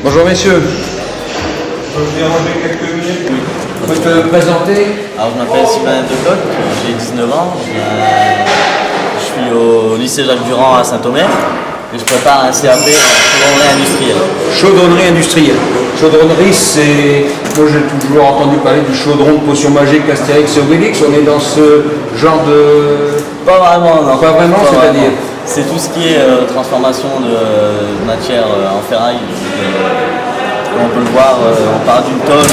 Bonjour messieurs. Je peux vous déranger quelques minutes. Vous pouvez te présenter? Alors, je m'appelle Sylvain Decoq, j'ai 19 ans, je suis au lycée Jacques Durand à Saint-Omer et je prépare un CAP en chaudronnerie industrielle. Chaudronnerie industrielle. Chaudronnerie, c'est... Moi j'ai toujours entendu parler du chaudron de potions magiques Astérix et Obélix. On est dans ce genre de... Pas vraiment, non. Pas vraiment, c'est-à-dire? C'est tout ce qui est transformation de matière en ferraille. On peut le voir, on part d'une tôle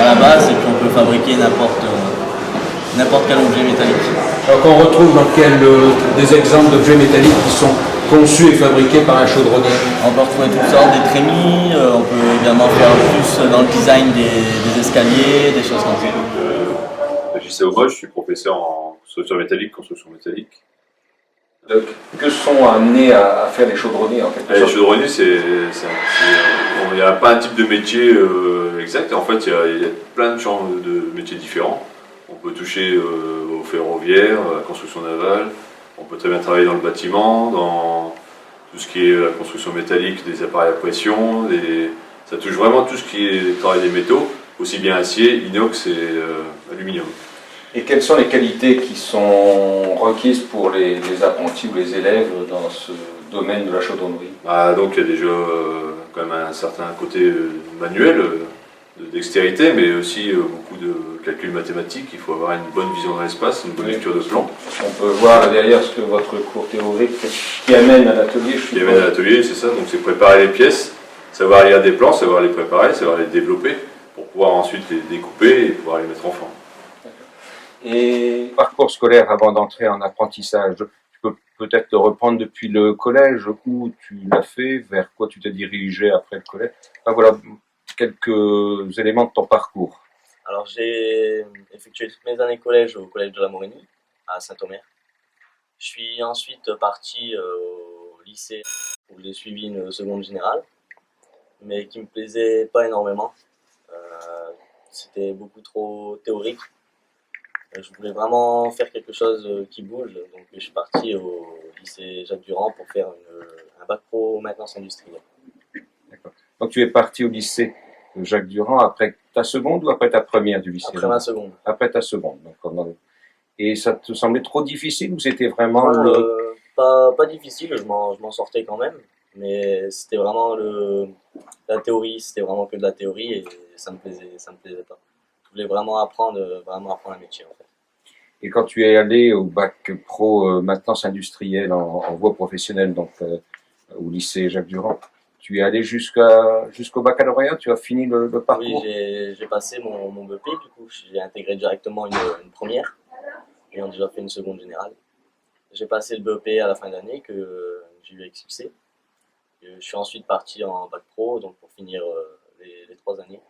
à la base et puis on peut fabriquer n'importe quel objet métallique. Alors qu'on retrouve dans des exemples d'objets métalliques qui sont conçus et fabriqués par un chaudronnier. On peut retrouver toutes sortes, des trémies, on peut également faire plus dans le design des escaliers, des choses comme ça. JC Aumol, je suis professeur en structure métallique, construction métallique. Que sont amenés à faire les chaudronniers en fait? Les chaudronniers, il n'y a pas un type de métier exact. En fait, il y a plein de champs de métiers différents. On peut toucher au ferroviaire, à la construction navale. On peut très bien travailler dans le bâtiment, dans tout ce qui est la construction métallique, des appareils à pression. Ça touche vraiment tout ce qui est le travail des métaux, aussi bien acier, inox et aluminium. Et quelles sont les qualités qui sont requises pour les apprentis ou les élèves dans ce domaine de la chaudronnerie? Donc il y a déjà quand même un certain côté manuel, de dextérité, mais aussi beaucoup de calculs mathématiques. Il faut avoir une bonne vision dans l'espace, une bonne lecture de plan. On peut voir là derrière ce que votre cours théorique qui amène à l'atelier. Qui amène à l'atelier, c'est ça, donc c'est préparer les pièces, savoir lire des plans, savoir les préparer, savoir les développer, pour pouvoir ensuite les découper et pouvoir les mettre en forme. Et parcours scolaire avant d'entrer en apprentissage, tu peux peut-être le reprendre depuis le collège, où tu l'as fait, vers quoi tu t'es dirigé après le collège. Enfin, voilà quelques éléments de ton parcours. Alors j'ai effectué toutes mes années collège au collège de la Morinie, à Saint-Omer. Je suis ensuite parti au lycée où j'ai suivi une seconde générale, mais qui me plaisait pas énormément. C'était beaucoup trop théorique. Je voulais vraiment faire quelque chose qui bouge, donc je suis parti au lycée Jacques Durand pour faire un bac pro maintenance industrielle. D'accord. Donc tu es parti au lycée Jacques Durand après ta seconde ou après ta première du lycée? Après ma seconde. Après ta seconde. Donc, et ça te semblait trop difficile ou c'était vraiment pas difficile, je m'en sortais quand même, mais c'était vraiment la théorie, c'était vraiment que de la théorie et ça me plaisait pas. Je voulais vraiment apprendre un métier en fait. Et quand tu es allé au bac pro maintenance industrielle en voie professionnelle, donc au lycée Jacques Durand, tu es allé jusqu'au baccalauréat, tu as fini le parcours? Oui, j'ai passé mon BEP, du coup j'ai intégré directement une première, ayant déjà fait une seconde générale. J'ai passé le BEP à la fin d'année que j'ai eu avec succès. Je suis ensuite parti en bac pro, donc pour finir les 3 années.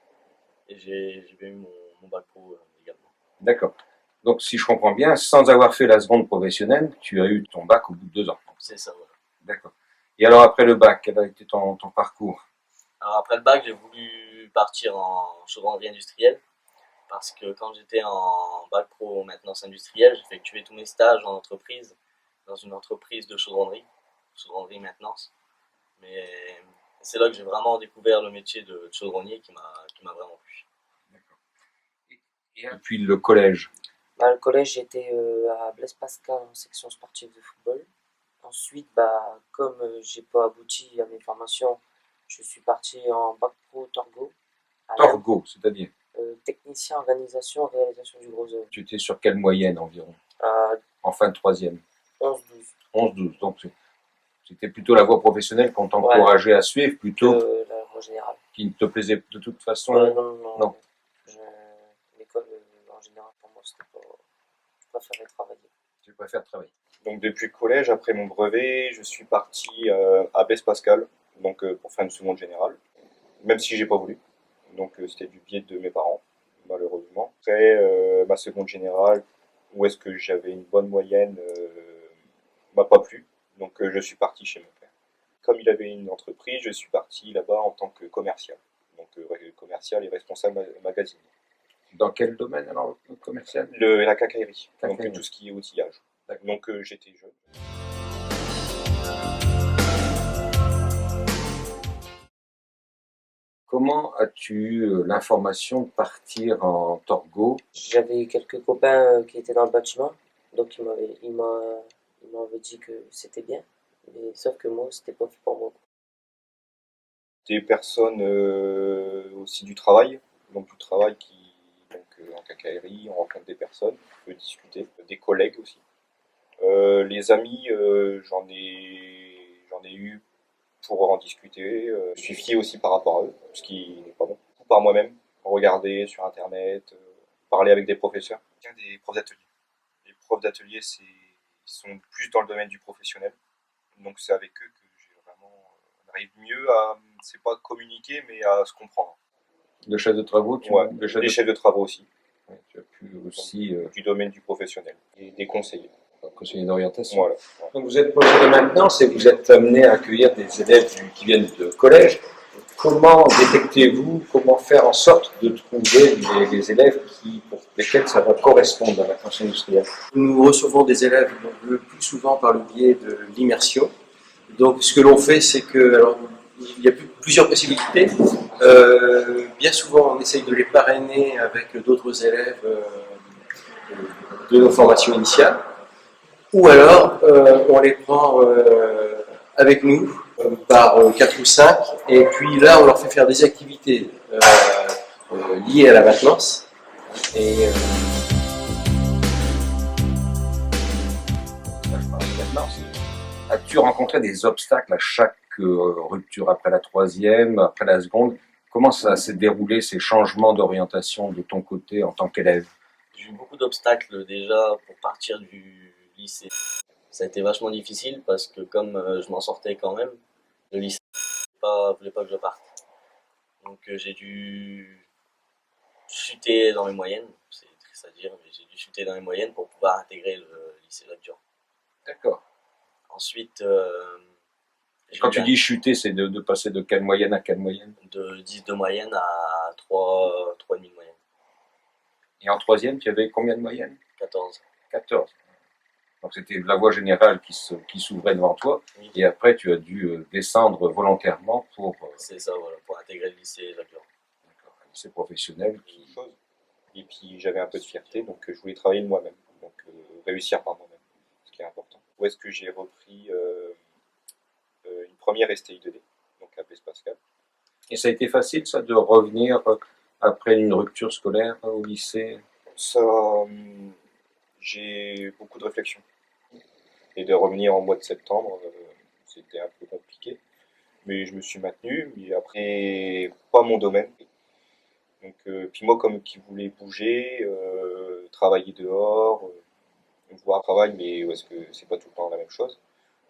Et j'ai eu mon bac pro également. D'accord. Donc si je comprends bien, sans avoir fait la seconde professionnelle, tu as eu ton bac au bout de 2 ans. C'est ça, voilà. D'accord. Et alors après le bac, quel a été ton parcours? Alors après le bac, j'ai voulu partir en chaudronnerie industrielle parce que quand j'étais en bac pro maintenance industrielle, j'effectuais tous mes stages en entreprise, dans une entreprise de chaudronnerie maintenance. Mais c'est là que j'ai vraiment découvert le métier de chaudronnier qui m'a vraiment plu. D'accord. Et depuis le collège? Le collège, j'étais à Blaise Pascal en section sportive de football. Ensuite, comme j'ai pas abouti à mes formations, je suis parti en bac pro Torgo. Torgo, c'est-à-dire? Technicien organisation réalisation du gros œuvre. Tu étais sur quelle moyenne environ? En fin de troisième? 11-12. 11-12, donc c'était plutôt la voie professionnelle qu'on t'encourageait à suivre, plutôt la voie générale. Qui ne te plaisait de toute façon? Non. L'école en général pour moi c'était pas. Je préférais travailler. Tu préfères travailler. Donc depuis le collège, après mon brevet, je suis parti à Blaise Pascal, donc pour faire une seconde générale, même si j'ai pas voulu. Donc c'était du biais de mes parents, malheureusement. Après ma seconde générale, où est-ce que j'avais une bonne moyenne, m'a pas plu. Donc je suis parti chez mon père. Comme il avait une entreprise, je suis parti là-bas en tant que commercial. Donc commercial et responsable magasinier. Dans quel domaine alors, commercial? La quincaillerie, donc tout ce qui est outillage. Donc j'étais jeune. Comment as-tu eu l'information de partir en Torgo? J'avais quelques copains qui étaient dans le bâtiment, donc ils m'avaient dit que c'était bien, mais sauf que moi, c'était pas fait pour moi. Des personnes aussi du travail, donc du travail en quincaillerie, on rencontre des personnes, on peut discuter, des collègues aussi. Les amis, j'en ai eu pour en discuter. Je suis fier aussi par rapport à eux, ce qui n'est pas bon. Par moi-même, regarder sur internet, parler avec des professeurs. Des profs d'atelier. Les profs d'atelier, ils sont plus dans le domaine du professionnel. Donc c'est avec eux que on arrive mieux à, c'est pas communiquer, mais à se comprendre. Le chef de travaux, Ouais, les chefs de travaux aussi. Ouais, tu as pu aussi Du domaine du professionnel. Et des conseillers. conseiller d'orientation. Voilà. Donc vous êtes projet de maintenance et vous êtes amené à accueillir des élèves qui viennent de collège. Comment détectez-vous, comment faire en sorte de trouver les élèves pour lesquels ça va correspondre à la fonction industrielle? Nous recevons des élèves le plus souvent par le biais de l'immersion. Donc ce que l'on fait, c'est que, alors, il y a plusieurs possibilités. Bien souvent, on essaye de les parrainer avec d'autres élèves de nos formations initiales. Ou alors, on les prend avec nous par 4 ou 5, et puis là, on leur fait faire des activités liées à la maintenance. Et, As-tu rencontré des obstacles à chaque rupture, après la troisième, après la seconde? Comment ça s'est déroulé, ces changements d'orientation de ton côté en tant qu'élève? J'ai eu beaucoup d'obstacles déjà pour partir du lycée. Ça a été vachement difficile parce que comme je m'en sortais quand même, le lycée voulait pas que je parte. Donc j'ai dû chuter dans les moyennes, c'est triste à dire, mais j'ai dû chuter dans les moyennes pour pouvoir intégrer le lycée Jacques-Durand. D'accord. Ensuite, Quand tu dis chuter, c'est de passer de quelle moyenne à quelle moyenne? De 10 de moyenne à 3,5 de moyenne. Et en troisième, tu avais combien de moyenne? 14. 14. Donc c'était la voie générale qui s'ouvrait devant toi, Oui. et après tu as dû descendre volontairement pour C'est ça, voilà, pour intégrer le lycée Jacques-Durand. un lycée professionnel. Et puis j'avais un peu de fierté, donc je voulais travailler de moi-même, donc réussir par moi-même, ce qui est important. Où est-ce que j'ai repris une première STI 2D, donc à Blaise Pascal. Et ça a été facile, ça, de revenir après une rupture scolaire au lycée? Ça, j'ai beaucoup de réflexions. Et de revenir en mois de septembre, c'était un peu compliqué. Mais je me suis maintenu, mais après, pas mon domaine. Donc, puis moi, comme qui voulais bouger, travailler dehors, voir travail, mais où est-ce que c'est pas tout le temps la même chose.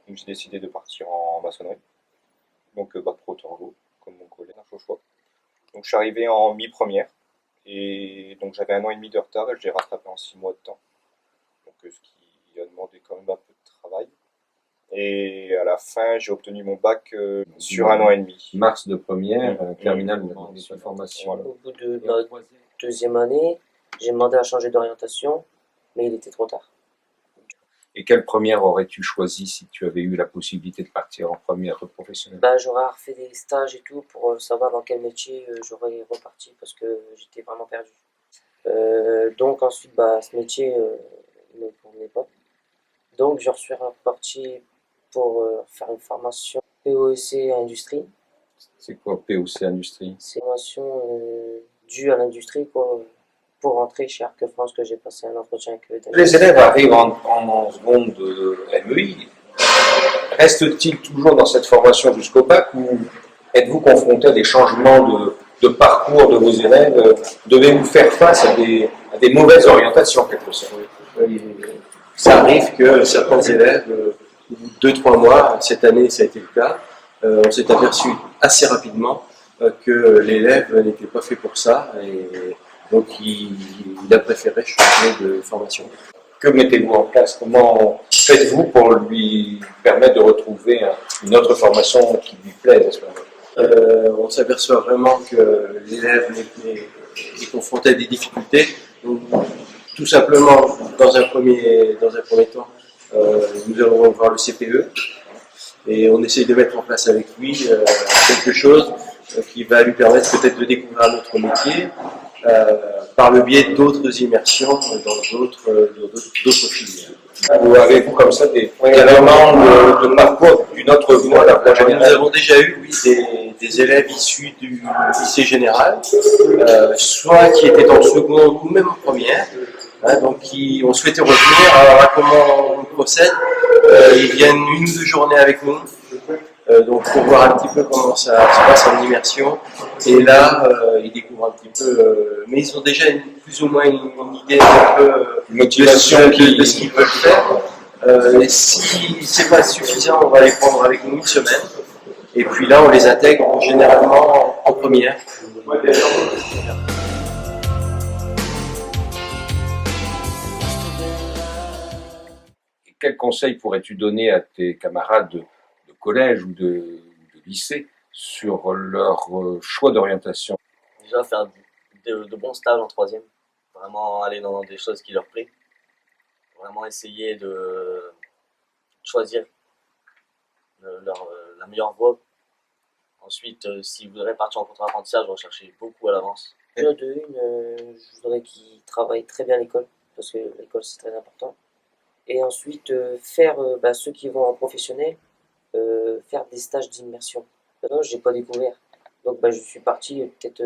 Donc j'ai décidé de partir en maçonnerie. Donc bac pro Torgo, comme mon collègue, un choix. Donc je suis arrivé en mi-première. Et donc j'avais 1 an et demi de retard et je l'ai rattrapé en 6 mois de temps. Donc ce qui a demandé quand même un peu de travail. Et à la fin, j'ai obtenu mon bac sur 1 an et demi. Mars de première, terminale de formation. Voilà. Au bout de ma deuxième année, j'ai demandé à changer d'orientation, mais il était trop tard. Et quelle première aurais-tu choisi si tu avais eu la possibilité de partir en première professionnelle? Bah, j'aurais refait des stages et tout pour savoir dans quel métier j'aurais reparti parce que j'étais vraiment perdu. Donc ensuite, bah, ce métier ne me convenait pas. Donc je suis reparti pour faire une formation POEC Industrie. C'est quoi POC Industrie? C'est une formation due à l'industrie pour rentrer chez Arc France, que j'ai passé un entretien avec eux. Les élèves arrivent en seconde MEI. Reste-t-il toujours dans cette formation jusqu'au bac ou êtes-vous confronté à des changements de parcours de vos élèves? Devez-vous faire face à des mauvaises orientations, quelque sorte? ça arrive que certains élèves, au bout de 2-3 mois, cette année ça a été le cas, on s'est aperçu assez rapidement que l'élève n'était pas fait pour ça et donc il a préféré changer de formation. Que mettez-vous en place? Comment faites-vous pour lui permettre de retrouver une autre formation qui lui plaise à ce moment-là? On s'aperçoit vraiment que l'élève est confronté à des difficultés. Donc, tout simplement, dans un premier temps, nous allons voir le CPE et on essaye de mettre en place avec lui quelque chose qui va lui permettre peut-être de découvrir un autre métier par le biais d'autres immersions dans d'autres filières. Ou avez-vous comme ça des éléments de parcours d'une autre voie, la voie Nous générale? avons déjà eu des élèves issus du lycée général, soit qui étaient en seconde ou même en première, donc qui ont souhaité revenir. Alors comment on procède? Ils viennent 1 ou 2 journées avec nous, donc pour voir un petit peu comment ça se passe en immersion. Et là, ils découvrent un petit peu, mais ils ont déjà plus ou moins une idée un peu Motivation de ce qu'ils veulent faire. Et si c'est pas suffisant, on va les prendre avec nous 1 semaine. Et puis là, on les intègre généralement en première. Quel conseil pourrais-tu donner à tes camarades de collège ou de lycée sur leur choix d'orientation? Déjà faire de bons stages en troisième, vraiment aller dans des choses qui leur plaisent, vraiment essayer de choisir la meilleure voie. Ensuite, s'ils voudraient partir en contrat d'apprentissage, rechercher beaucoup à l'avance. Déjà de une, je voudrais qu'ils travaillent très bien à l'école, parce que l'école c'est très important. Et ensuite, faire ceux qui vont en professionnel, faire des stages d'immersion. Non, j'ai pas découvert. Donc je suis parti peut-être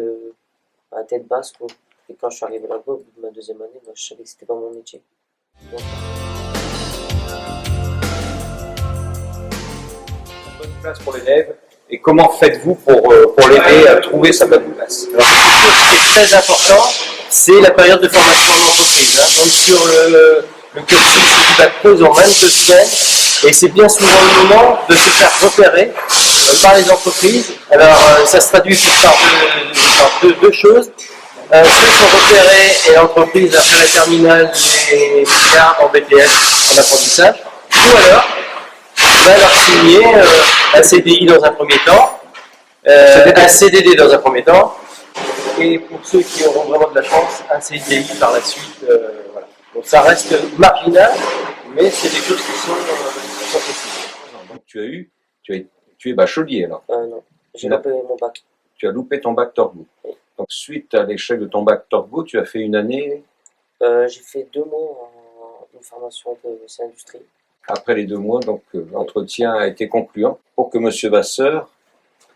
à tête basse, quoi. Et quand je suis arrivé là-bas, au bout de ma 2e année, je savais que c'était pas mon métier. Donc, Bonne place pour l'élève. Et comment faites-vous pour l'aider à trouver sa bonne place? Alors, quelque chose qui est très important, c'est la période de formation en entreprise. Donc sur le cursus du bac pro, ils ont 22 semaines, et c'est bien souvent le moment de se faire repérer par les entreprises. Alors ça se traduit par deux choses. Ceux qui sont repérés et l'entreprise après la terminale les garde en BTS en apprentissage, ou alors va leur signer un CDI dans un premier temps, un CDD dans un premier temps, et pour ceux qui auront vraiment de la chance, un CDI par la suite. Voilà. Donc ça reste marginal, mais c'est des choses qui sont possibles. Donc tu es bachelier là. non, j'ai loupé mon bac. Tu as loupé ton bac Torgo. Oui. Donc suite à l'échec de ton bac Torgo, tu as fait une année. J'ai fait 2 mois en une formation PVC industrie. Après les 2 mois, donc l'entretien a été concluant pour que Monsieur Vasseur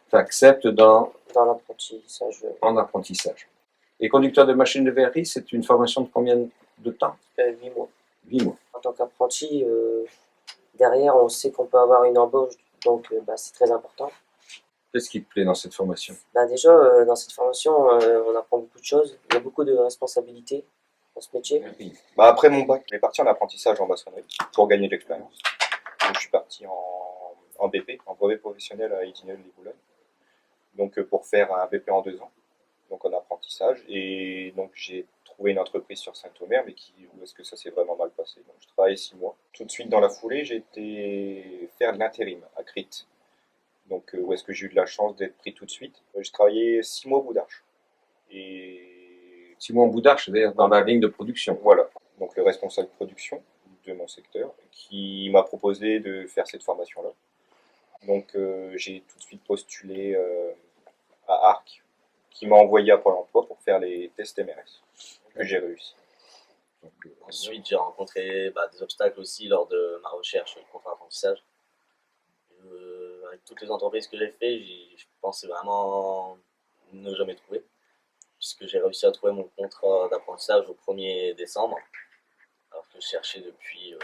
t'accepte Dans l'apprentissage. en apprentissage. Et conducteur de machine de verrerie, c'est une formation de combien de temps? 8 mois. 8 mois. En tant qu'apprenti, derrière, on sait qu'on peut avoir une embauche, donc c'est très important. Qu'est-ce qui te plaît dans cette formation? Déjà, dans cette formation, on apprend beaucoup de choses. Il y a beaucoup de responsabilités dans ce métier. Après mon bac, je suis parti en apprentissage en maçonnerie pour gagner de l'expérience. Donc je suis parti en BP, en brevet professionnel à Épinal-les-Boulogne. Donc pour faire un BP en 2 ans, donc en apprentissage. Et donc j'ai trouvé une entreprise sur Saint-Omer, mais où est-ce que ça s'est vraiment mal passé. Donc je travaillais 6 mois. Tout de suite dans la foulée, j'ai été faire de l'intérim à Crite. Donc où est-ce que j'ai eu de la chance d'être pris tout de suite. Je travaillais 6 mois au Boudarche. Et 6 mois en Boudarche, c'est-à-dire dans la ligne de production. voilà, donc le responsable de production de mon secteur qui m'a proposé de faire cette formation-là. Donc j'ai tout de suite postulé à ARC, qui m'a envoyé à Pôle emploi pour faire les tests MRS, que j'ai réussi. Donc, Ensuite, j'ai rencontré des obstacles aussi lors de ma recherche de contrat d'apprentissage. Avec toutes les entreprises que j'ai fait, je pensais vraiment ne jamais trouver, puisque j'ai réussi à trouver mon contrat d'apprentissage au 1er décembre, alors que je cherchais depuis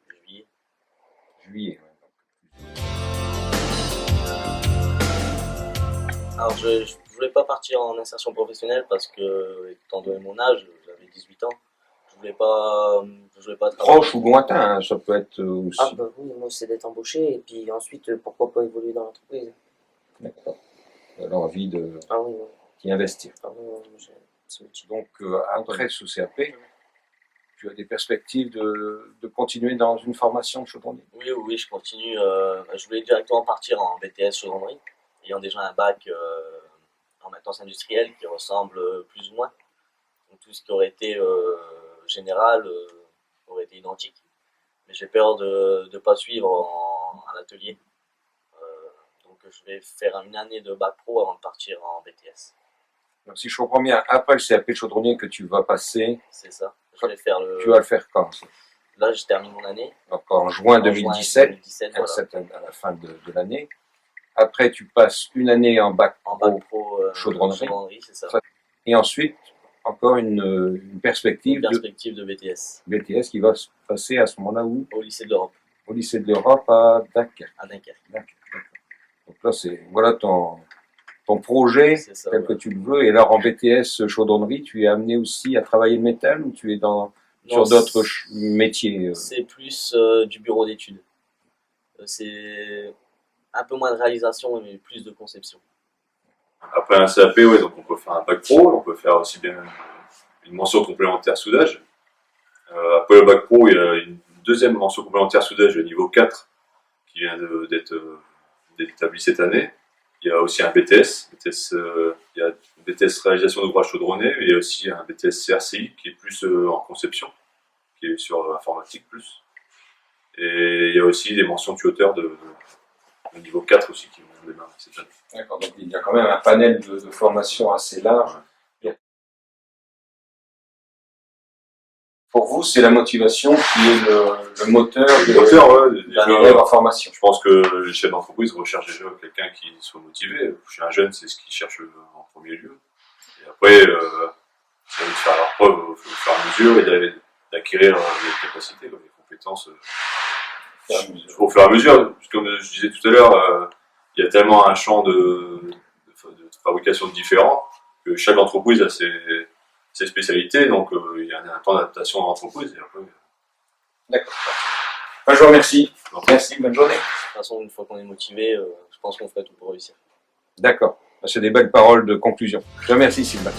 juillet. Juillet. Alors je voulais pas partir en insertion professionnelle parce que, étant donné mon âge, j'avais 18 ans, je voulais pas travailler. Proche ou lointain, hein, ça peut être aussi. Ah oui, moi c'est d'être embauché, et puis ensuite, pourquoi pas évoluer dans l'entreprise. D'accord. L'envie Ah oui, d'y investir. j'ai ce métier. Donc après ce CAP, tu as des perspectives de continuer dans une formation de chaudronnier? Oui, je continue. Je voulais directement partir en BTS chaudronnerie, ayant déjà un bac en maintenance industrielle qui ressemble plus ou moins. Donc tout ce qui aurait été général aurait été identique. Mais j'ai peur de ne pas suivre en atelier. Donc je vais faire une année de bac pro avant de partir en BTS. Donc, si je comprends bien, après le CAP chaudronnier que tu vas passer, C'est ça. Je vais faire tu vas le faire quand? Là, je termine mon année. Donc en juin En 2017, 2017, à voilà. la fin de l'année. Après, tu passes une année en bac En pro bac pro chaudronnerie. c'est ça. Et ensuite, encore une perspective Une perspective de BTS. de BTS qui va se passer à ce moment-là où? Au lycée de l'Europe, Au lycée de l'Europe à Dunkerque. à Dunkerque. D'accord. Donc là, voilà ton projet C'est ça. tel que tu le veux. Et alors en BTS chaudronnerie, tu es amené aussi à travailler le métal ou tu es sur d'autres métiers? C'est plus du bureau d'études. C'est un peu moins de réalisation, mais plus de conception. Après un CAP, ouais, donc on peut faire un bac pro, on peut faire aussi bien une mention complémentaire soudage. Après le bac pro, il y a une deuxième mention complémentaire soudage de niveau 4 qui vient d'être établie cette année. Il y a aussi un BTS, il y a un BTS réalisation d'ouvrages chaudronnés, mais il y a aussi un BTS CRCI qui est plus en conception, qui est sur informatique plus. Et il y a aussi des mentions tuteur de niveau 4 aussi qui vont démarrer cette année. D'accord, donc il y a quand même un panel de formation assez large. Pour vous, c'est la motivation qui est le moteur d'un élève en formation. Je pense que les chefs d'entreprise recherchent déjà quelqu'un qui soit motivé. Chez un jeune, c'est ce qu'ils cherchent en premier lieu. Et après, ça veut faire leur preuve au fur et à mesure et d'acquérir les capacités, les compétences au fur et à mesure. Comme je disais tout à l'heure, il y a tellement un champ de fabrication différent que chaque entreprise a ses spécialités, donc il y a un temps d'adaptation dans l'entreprise. D'accord. Je vous remercie. Merci, bonne journée. De toute façon, une fois qu'on est motivé, je pense qu'on ferait tout pour réussir. D'accord. C'est des belles paroles de conclusion. Je vous remercie, Sylvain.